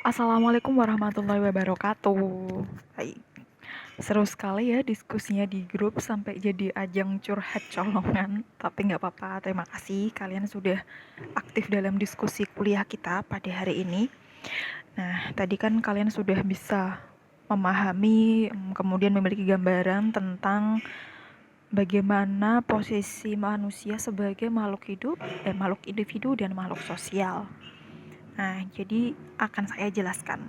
Assalamualaikum warahmatullahi wabarakatuh. Hai. Seru sekali ya diskusinya di grup sampai jadi ajang curhat colongan. Tapi nggak apa-apa, terima kasih kalian sudah aktif dalam diskusi kuliah kita pada hari ini. Nah, tadi kan kalian sudah bisa memahami, kemudian memiliki gambaran tentang bagaimana posisi manusia sebagai makhluk hidup, makhluk individu dan makhluk sosial. Nah, jadi akan saya jelaskan.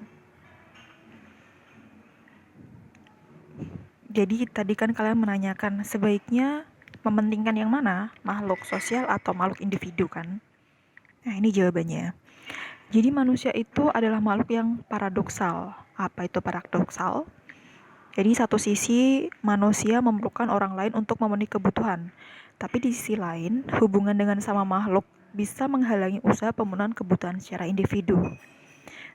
Jadi tadi kan kalian menanyakan sebaiknya mementingkan yang mana, makhluk sosial atau makhluk individu kan? Nah ini jawabannya. Jadi manusia itu adalah makhluk yang paradoksal. Apa itu paradoksal? Jadi satu sisi manusia memerlukan orang lain untuk memenuhi kebutuhan. Tapi di sisi lain, hubungan dengan sama makhluk bisa menghalangi usaha pemenuhan kebutuhan secara individu.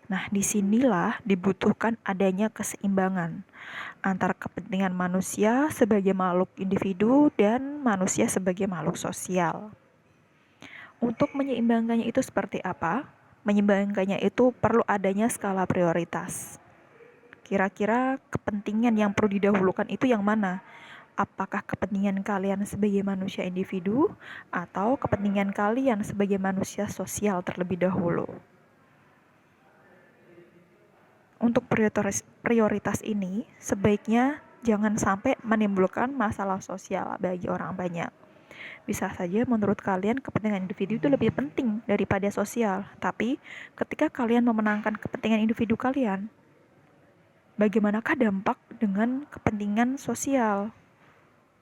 Nah, disinilah dibutuhkan adanya keseimbangan antara kepentingan manusia sebagai makhluk individu dan manusia sebagai makhluk sosial. Untuk menyeimbangkannya itu seperti apa? Menyeimbangkannya itu perlu adanya skala prioritas. Kira-kira kepentingan yang perlu didahulukan itu yang mana? Apakah kepentingan kalian sebagai manusia individu atau kepentingan kalian sebagai manusia sosial terlebih dahulu? Untuk prioritas ini sebaiknya jangan sampai menimbulkan masalah sosial bagi orang banyak. Bisa saja menurut kalian kepentingan individu itu lebih penting daripada sosial. Tapi ketika kalian memenangkan kepentingan individu kalian, bagaimanakah dampak dengan kepentingan sosial?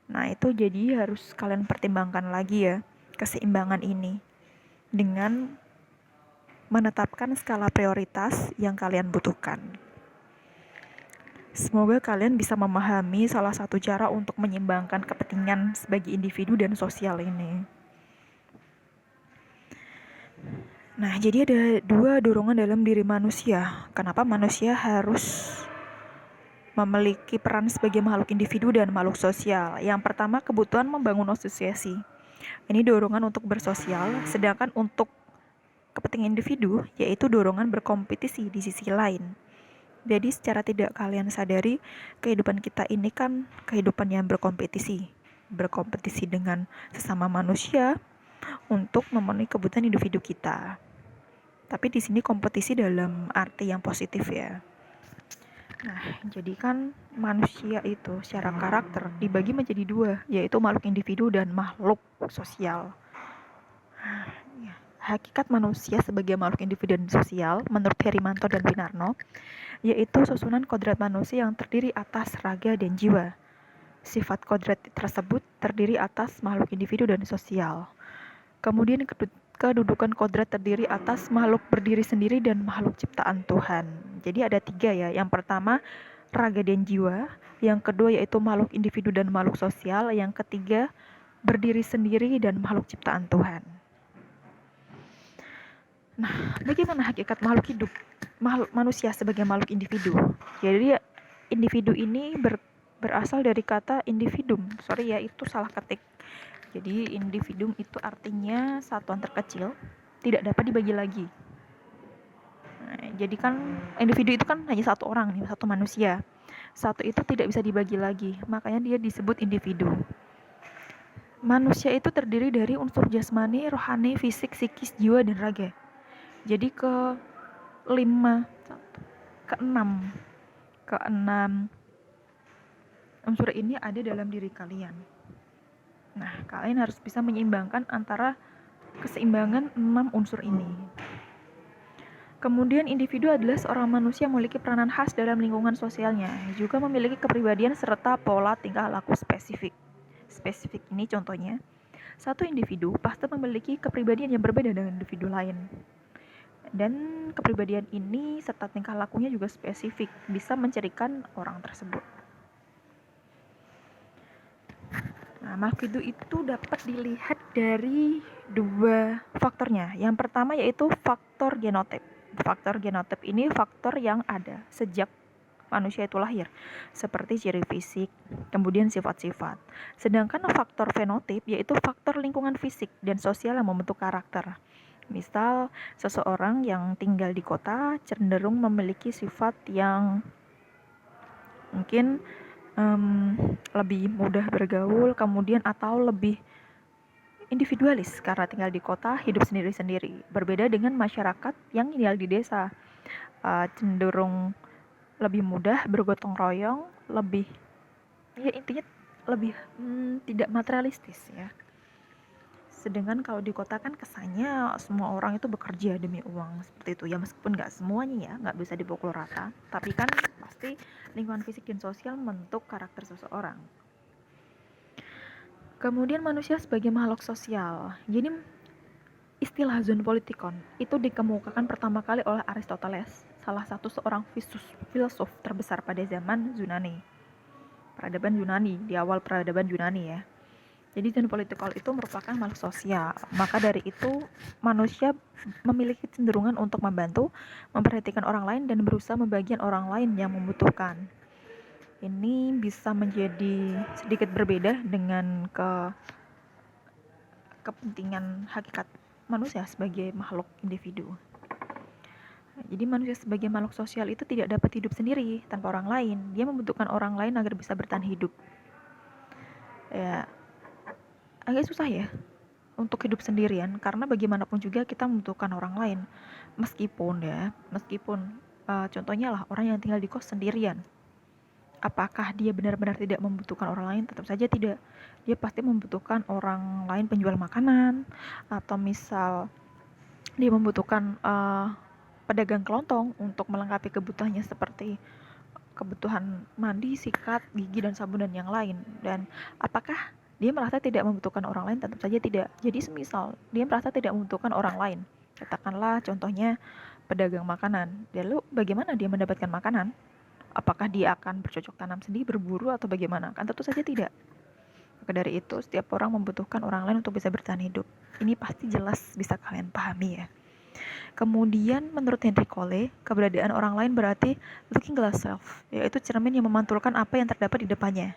Nah, itu jadi harus kalian pertimbangkan lagi ya, keseimbangan ini dengan menetapkan skala prioritas yang kalian butuhkan. Semoga kalian bisa memahami salah satu cara untuk menyeimbangkan kepentingan sebagai individu dan sosial ini. Nah, jadi ada dua dorongan dalam diri manusia. Kenapa manusia harus memiliki peran sebagai makhluk individu dan makhluk sosial? Yang pertama, kebutuhan membangun asosiasi. Ini dorongan untuk bersosial, sedangkan untuk kepentingan individu, yaitu dorongan berkompetisi di sisi lain. Jadi secara tidak kalian sadari, kehidupan kita ini kan kehidupan yang berkompetisi. Berkompetisi dengan sesama manusia untuk memenuhi kebutuhan individu kita. Tapi di sini kompetisi dalam arti yang positif ya. Nah, jadi kan manusia itu secara karakter dibagi menjadi dua, yaitu makhluk individu dan makhluk sosial. Hakikat manusia sebagai makhluk individu dan sosial menurut Herimanto dan Winarno yaitu susunan kodrat manusia yang terdiri atas raga dan jiwa. Sifat kodrat tersebut terdiri atas makhluk individu dan sosial. Kemudian kedudukan kodrat terdiri atas makhluk berdiri sendiri dan makhluk ciptaan Tuhan. Jadi ada tiga ya. Yang pertama raga dan jiwa, yang kedua yaitu makhluk individu dan makhluk sosial, yang ketiga berdiri sendiri dan makhluk ciptaan Tuhan. Nah, bagaimana hakikat makhluk hidup? Manusia sebagai makhluk individu. Jadi individu ini berasal dari kata individuum. Sorry ya, itu salah ketik. Jadi individuum itu artinya satuan terkecil, tidak dapat dibagi lagi. Nah, jadi kan individu itu kan hanya satu orang nih, satu manusia. Satu itu tidak bisa dibagi lagi, makanya dia disebut individu. Manusia itu terdiri dari unsur jasmani, rohani, fisik, psikis, jiwa, dan raga. Jadi keenam unsur ini ada dalam diri kalian. Nah, kalian harus bisa menyeimbangkan antara keseimbangan 6 unsur ini. Kemudian individu adalah seorang manusia yang memiliki peranan khas dalam lingkungan sosialnya, juga memiliki kepribadian serta pola tingkah laku spesifik. Spesifik ini contohnya, satu individu pasti memiliki kepribadian yang berbeda dengan individu lain. Dan kepribadian ini serta tingkah lakunya juga spesifik, bisa mencirikan orang tersebut. Nah, makhluk hidup itu dapat dilihat dari dua faktornya. Yang pertama yaitu faktor genotip. Faktor genotip ini faktor yang ada sejak manusia itu lahir, seperti ciri fisik, kemudian sifat-sifat. Sedangkan faktor fenotip yaitu faktor lingkungan fisik dan sosial yang membentuk karakter. Misal, seseorang yang tinggal di kota cenderung memiliki sifat yang mungkin lebih mudah bergaul, kemudian atau lebih individualis karena tinggal di kota, hidup sendiri-sendiri. Berbeda dengan masyarakat yang tinggal di desa, cenderung lebih mudah bergotong royong, lebih, ya intinya lebih tidak materialistis ya. Sedangkan kalau di kota kan kesannya semua orang itu bekerja demi uang seperti itu ya, meskipun nggak semuanya ya, nggak bisa dipukul rata, tapi kan pasti lingkungan fisik dan sosial membentuk karakter seseorang. Kemudian manusia sebagai makhluk sosial. Jadi istilah zonopolitikon itu dikemukakan pertama kali oleh Aristoteles, salah satu seorang filsuf terbesar pada zaman Yunani. Peradaban Yunani, di awal peradaban Yunani ya. Jadi zonopolitikon itu merupakan makhluk sosial. Maka dari itu manusia memiliki kecenderungan untuk membantu, memperhatikan orang lain dan berusaha membagian orang lain yang membutuhkan. Ini bisa menjadi sedikit berbeda dengan kepentingan hakikat manusia sebagai makhluk individu. Jadi manusia sebagai makhluk sosial itu tidak dapat hidup sendiri tanpa orang lain. Dia membutuhkan orang lain agar bisa bertahan hidup. Ya, agak susah ya untuk hidup sendirian karena bagaimanapun juga kita membutuhkan orang lain. Meskipun contohnya lah orang yang tinggal di kos sendirian. Apakah dia benar-benar tidak membutuhkan orang lain? Tetap saja tidak. Dia pasti membutuhkan orang lain penjual makanan, atau misal dia membutuhkan pedagang kelontong untuk melengkapi kebutuhannya seperti kebutuhan mandi, sikat, gigi, dan sabun dan yang lain. Dan apakah dia merasa tidak membutuhkan orang lain? Tentu saja tidak. Jadi semisal dia merasa tidak membutuhkan orang lain, katakanlah contohnya pedagang makanan, lalu bagaimana dia mendapatkan makanan? Apakah dia akan bercocok tanam sendiri, berburu, atau bagaimana? Kan tentu saja tidak. Maka dari itu, setiap orang membutuhkan orang lain untuk bisa bertahan hidup. Ini pasti jelas bisa kalian pahami ya. Kemudian menurut Henry Cole, keberadaan orang lain berarti looking glass self, yaitu cermin yang memantulkan apa yang terdapat di depannya.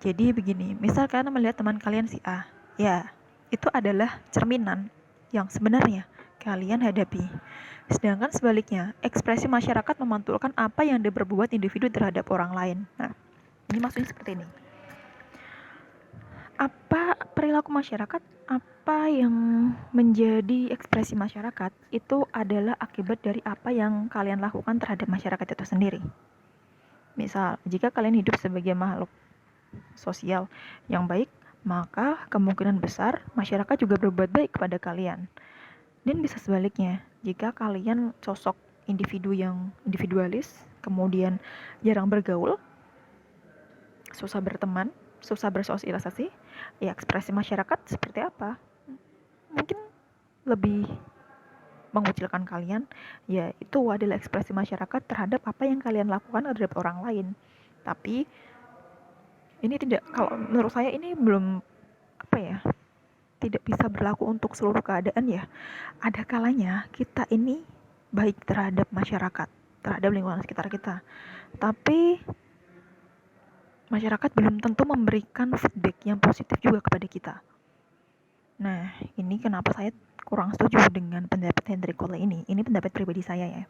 Jadi begini, misal kalian melihat teman kalian si A, ya itu adalah cerminan yang sebenarnya kalian hadapi. Sedangkan sebaliknya, ekspresi masyarakat memantulkan apa yang diperbuat individu terhadap orang lain. Nah, ini maksudnya seperti ini. Apa perilaku masyarakat, apa yang menjadi ekspresi masyarakat itu adalah akibat dari apa yang kalian lakukan terhadap masyarakat itu sendiri. Misal, jika kalian hidup sebagai makhluk sosial yang baik, maka kemungkinan besar masyarakat juga berbuat baik kepada kalian. Dan bisa sebaliknya, jika kalian sosok individu yang individualis, kemudian jarang bergaul, susah berteman, susah bersosialisasi, ya ekspresi masyarakat seperti apa? Mungkin lebih mengucilkan kalian, ya itu adalah ekspresi masyarakat terhadap apa yang kalian lakukan terhadap orang lain. Tapi ini tidak, kalau menurut saya ini belum tidak bisa berlaku untuk seluruh keadaan ya. Ada kalanya kita ini baik terhadap masyarakat, terhadap lingkungan sekitar kita, tapi masyarakat belum tentu memberikan feedback yang positif juga kepada kita. Nah, ini kenapa saya kurang setuju dengan pendapat Henry Cole ini. Ini pendapat pribadi saya ya.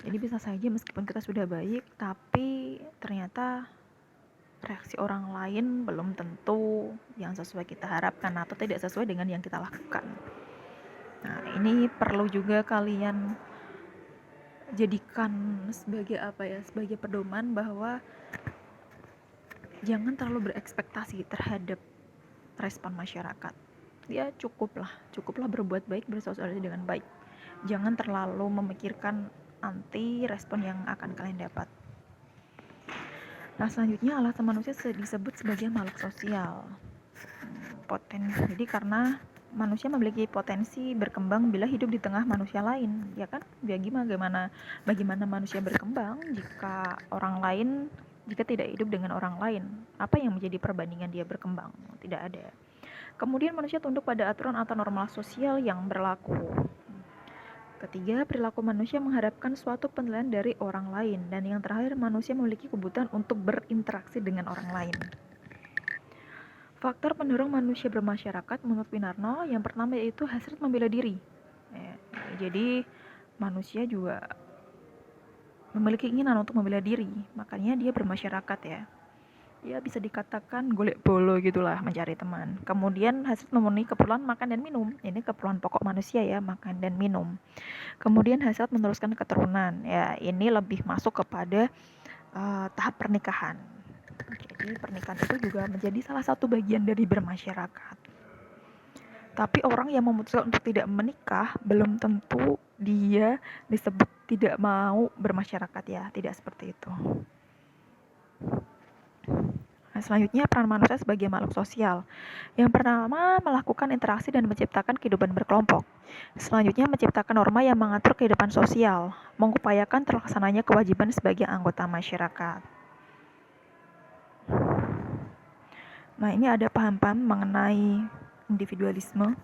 Jadi bisa saja meskipun kita sudah baik, tapi ternyata reaksi orang lain belum tentu yang sesuai kita harapkan atau tidak sesuai dengan yang kita lakukan. Nah, ini perlu juga kalian jadikan sebagai pedoman bahwa jangan terlalu berekspektasi terhadap respon masyarakat. Ya cukuplah berbuat baik, bersosialisasi dengan baik. Jangan terlalu memikirkan nanti respon yang akan kalian dapat. Nah, selanjutnya alasan manusia disebut sebagai makhluk sosial. Jadi karena manusia memiliki potensi berkembang bila hidup di tengah manusia lain, ya kan? Bagaimana manusia berkembang jika tidak hidup dengan orang lain? Apa yang menjadi perbandingan dia berkembang? Tidak ada. Kemudian manusia tunduk pada aturan atau norma sosial yang berlaku. Ketiga, perilaku manusia mengharapkan suatu penilaian dari orang lain. Dan yang terakhir, manusia memiliki kebutuhan untuk berinteraksi dengan orang lain. Faktor pendorong manusia bermasyarakat menurut Winarno yang pertama yaitu hasrat membela diri. Jadi manusia juga memiliki keinginan untuk membela diri, makanya dia bermasyarakat ya. Ya bisa dikatakan golek bolo gitulah, mencari teman. Kemudian hasrat memenuhi keperluan makan dan minum. Ini keperluan pokok manusia ya, makan dan minum. Kemudian hasrat meneruskan keturunan. Ya, ini lebih masuk kepada tahap pernikahan. Jadi pernikahan itu juga menjadi salah satu bagian dari bermasyarakat. Tapi orang yang memutuskan untuk tidak menikah belum tentu dia disebut tidak mau bermasyarakat ya, tidak seperti itu. Nah, selanjutnya peran manusia sebagai makhluk sosial. Yang pertama, melakukan interaksi dan menciptakan kehidupan berkelompok. Selanjutnya, menciptakan norma yang mengatur kehidupan sosial, mengupayakan terlaksananya kewajiban sebagai anggota masyarakat. Nah, ini ada paham-paham mengenai individualisme.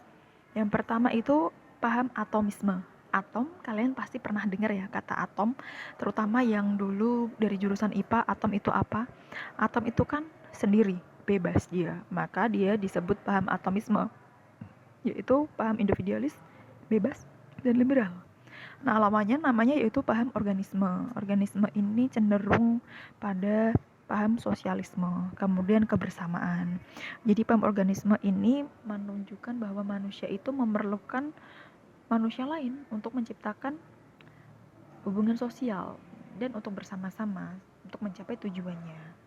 Yang pertama itu paham atomisme. Atom, kalian pasti pernah dengar ya kata atom, terutama yang dulu dari jurusan IPA, atom itu apa? Atom itu kan sendiri, bebas dia, maka dia disebut paham atomisme, yaitu paham individualis, bebas, dan liberal. Nah, namanya yaitu paham organisme. Organisme ini cenderung pada paham sosialisme, kemudian kebersamaan. Jadi paham organisme ini menunjukkan bahwa manusia itu memerlukan manusia lain untuk menciptakan hubungan sosial dan untuk bersama-sama untuk mencapai tujuannya.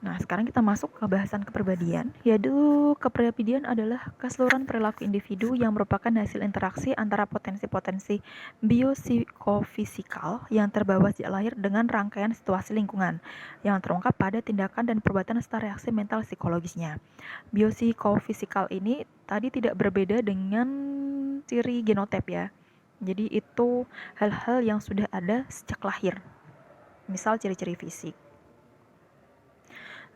Nah, sekarang kita masuk ke bahasan kepribadian, yaitu kepribadian adalah keseluruhan perilaku individu yang merupakan hasil interaksi antara potensi-potensi biopsikofisikal yang terbawa sejak lahir dengan rangkaian situasi lingkungan yang terungkap pada tindakan dan perbuatan serta reaksi mental psikologisnya. Biopsikofisikal ini tadi tidak berbeda dengan ciri genotip ya. Jadi itu hal-hal yang sudah ada sejak lahir. Misal ciri-ciri fisik.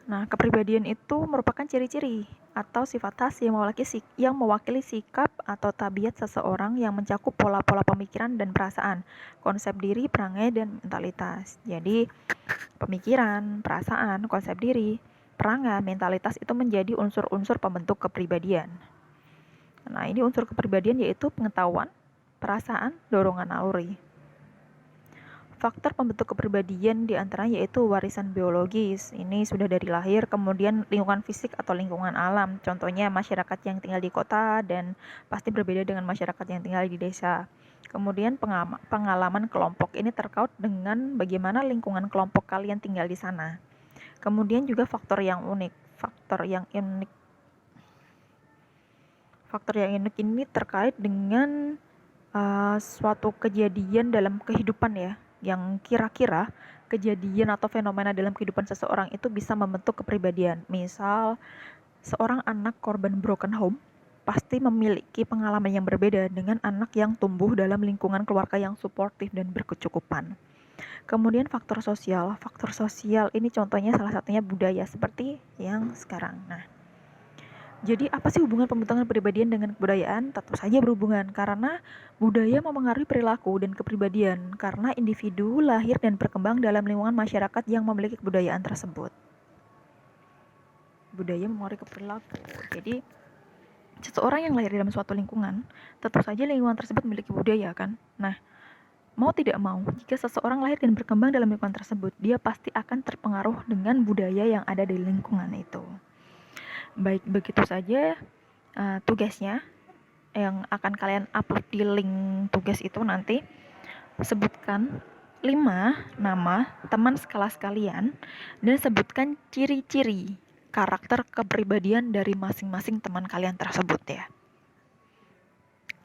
Nah, kepribadian itu merupakan ciri-ciri atau sifat khas yang mewakili sikap atau tabiat seseorang yang mencakup pola-pola pemikiran dan perasaan, konsep diri, perangai, dan mentalitas. Jadi, pemikiran, perasaan, konsep diri, perangai, mentalitas itu menjadi unsur-unsur pembentuk kepribadian. Nah, ini unsur kepribadian yaitu pengetahuan, perasaan, dorongan naluri. Faktor pembentuk kepribadian diantaranya yaitu warisan biologis, ini sudah dari lahir, kemudian lingkungan fisik atau lingkungan alam, contohnya masyarakat yang tinggal di kota dan pasti berbeda dengan masyarakat yang tinggal di desa. Kemudian pengalaman kelompok, ini terkait dengan bagaimana lingkungan kelompok kalian tinggal di sana. Kemudian juga faktor yang unik ini terkait dengan suatu kejadian dalam kehidupan ya, yang kira-kira kejadian atau fenomena dalam kehidupan seseorang itu bisa membentuk kepribadian. Misal, seorang anak korban broken home pasti memiliki pengalaman yang berbeda dengan anak yang tumbuh dalam lingkungan keluarga yang suportif dan berkecukupan. Kemudian faktor sosial ini contohnya salah satunya budaya seperti yang sekarang. Nah, jadi apa sih hubungan pembentukan kepribadian dengan kebudayaan? Tentu saja berhubungan, karena budaya memengaruhi perilaku dan kepribadian karena individu lahir dan berkembang dalam lingkungan masyarakat yang memiliki kebudayaan tersebut. Budaya memengaruhi perilaku. Jadi seseorang yang lahir dalam suatu lingkungan, tentu saja lingkungan tersebut memiliki budaya kan. Nah, mau tidak mau, jika seseorang lahir dan berkembang dalam lingkungan tersebut, dia pasti akan terpengaruh dengan budaya yang ada di lingkungan itu. Baik, begitu saja tugasnya yang akan kalian upload di link tugas itu nanti. Sebutkan 5 nama teman sekelas kalian dan sebutkan ciri-ciri karakter kepribadian dari masing-masing teman kalian tersebut ya.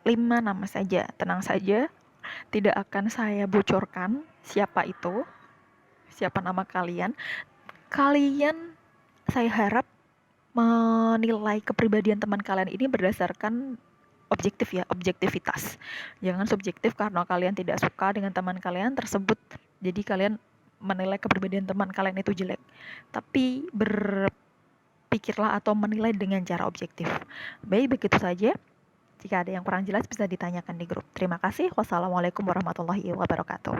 5 nama saja, tenang saja, tidak akan saya bocorkan siapa itu, siapa nama kalian. Kalian, saya harap menilai kepribadian teman kalian ini berdasarkan objektif ya, objektivitas. Jangan subjektif karena kalian tidak suka dengan teman kalian tersebut, jadi kalian menilai kepribadian teman kalian itu jelek. Tapi berpikirlah atau menilai dengan cara objektif. Baik, begitu saja. Jika ada yang kurang jelas bisa ditanyakan di grup. Terima kasih. Wassalamualaikum warahmatullahi wabarakatuh.